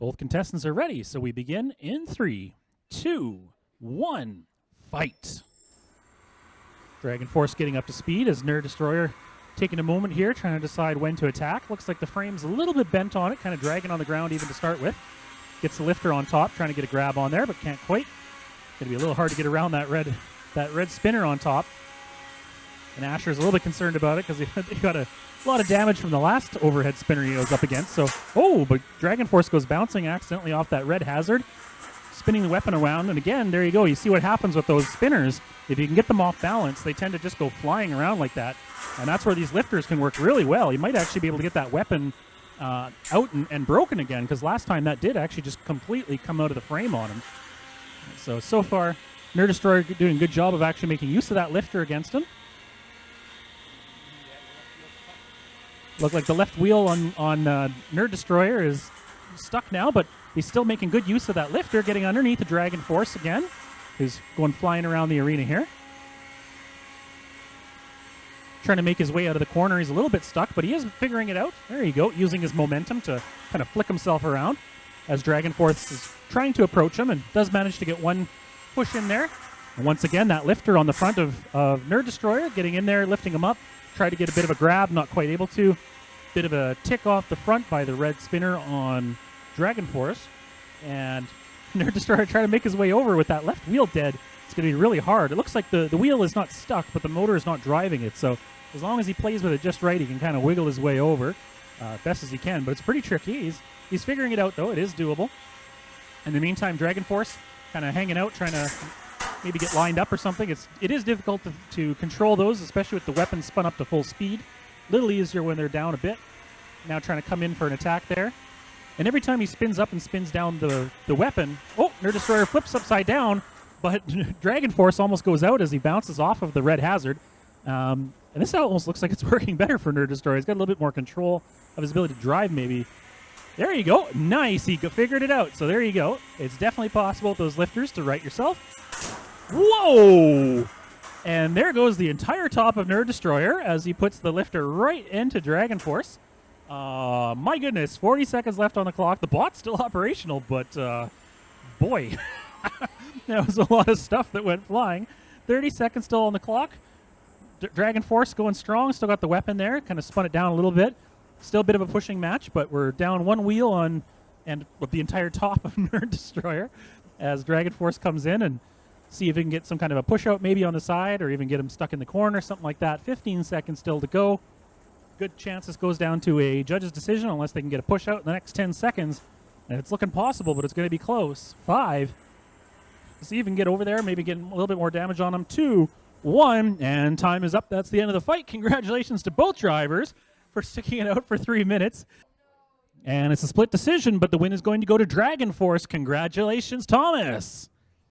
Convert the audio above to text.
Both contestants are ready, so we begin in 3, 2, 1, fight. Dragon Force getting up to speed as Nerd Destroyer taking a moment here, trying to decide when to attack. Looks like the frame's a little bit bent on it, kind of dragging on the ground even to start with. Gets the lifter on top, trying to get a grab on there, but can't quite. Going to be a little hard to get around that red spinner on top. And Asher's a little bit concerned about it because he got a lot of damage from the last overhead spinner he was up against. So, but Dragon Force goes bouncing accidentally off that red hazard, spinning the weapon around. And again, there you go. You see what happens with those spinners. If you can get them off balance, they tend to just go flying around like that. And that's where these lifters can work really well. You might actually be able to get that weapon out and broken again, because last time that did actually just completely come out of the frame on him. So far, Nerd Destroyer doing a good job of actually making use of that lifter against him. Look like the left wheel on Nerd Destroyer is stuck now, but he's still making good use of that lifter, getting underneath the Dragon Force again. He's going flying around the arena here. Trying to make his way out of the corner. He's a little bit stuck, but he is figuring it out. There you go, using his momentum to kind of flick himself around as Dragon Force is trying to approach him and does manage to get one push in there. And once again, that lifter on the front of Nerd Destroyer, getting in there, lifting him up. Tried to get a bit of a grab, not quite able to. Bit of a tick off the front by the red spinner on Dragon Force. And Nerd Destroyer trying to make his way over with that left wheel dead. It's going to be really hard. It looks like the wheel is not stuck, but the motor is not driving it. So as long as he plays with it just right, he can kind of wiggle his way over best as he can. But it's pretty tricky. He's figuring it out, though. It is doable. In the meantime, Dragon Force kind of hanging out, trying to maybe get lined up or something. It is difficult to control those, especially with the weapon spun up to full speed. A little easier when they're down a bit. Now trying to come in for an attack there. And every time he spins up and spins down the weapon, Nerd Destroyer flips upside down, but Dragon Force almost goes out as he bounces off of the red hazard. And this almost looks like it's working better for Nerd Destroyer. He's got a little bit more control of his ability to drive, maybe. There you go. Nice. He figured it out. So there you go. It's definitely possible with those lifters to right yourself. Whoa! And there goes the entire top of Nerd Destroyer as he puts the lifter right into Dragon Force. My goodness, 40 seconds left on the clock. The bot's still operational, but boy, that was a lot of stuff that went flying. 30 seconds still on the clock. Dragon Force going strong. Still got the weapon there. Kind of spun it down a little bit. Still a bit of a pushing match, but we're down one wheel and with the entire top of Nerd Destroyer as Dragon Force comes in and see if he can get some kind of a push out maybe on the side or even get him stuck in the corner, something like that. 15 seconds still to go. Good chance this goes down to a judge's decision unless they can get a push out in the next 10 seconds. And it's looking possible, but it's going to be close. 5. See if you can get over there, maybe get a little bit more damage on him. 2, 1, and time is up. That's the end of the fight. Congratulations to both drivers for sticking it out for 3 minutes. And it's a split decision, but the win is going to go to Dragon Force. Congratulations, Thomas.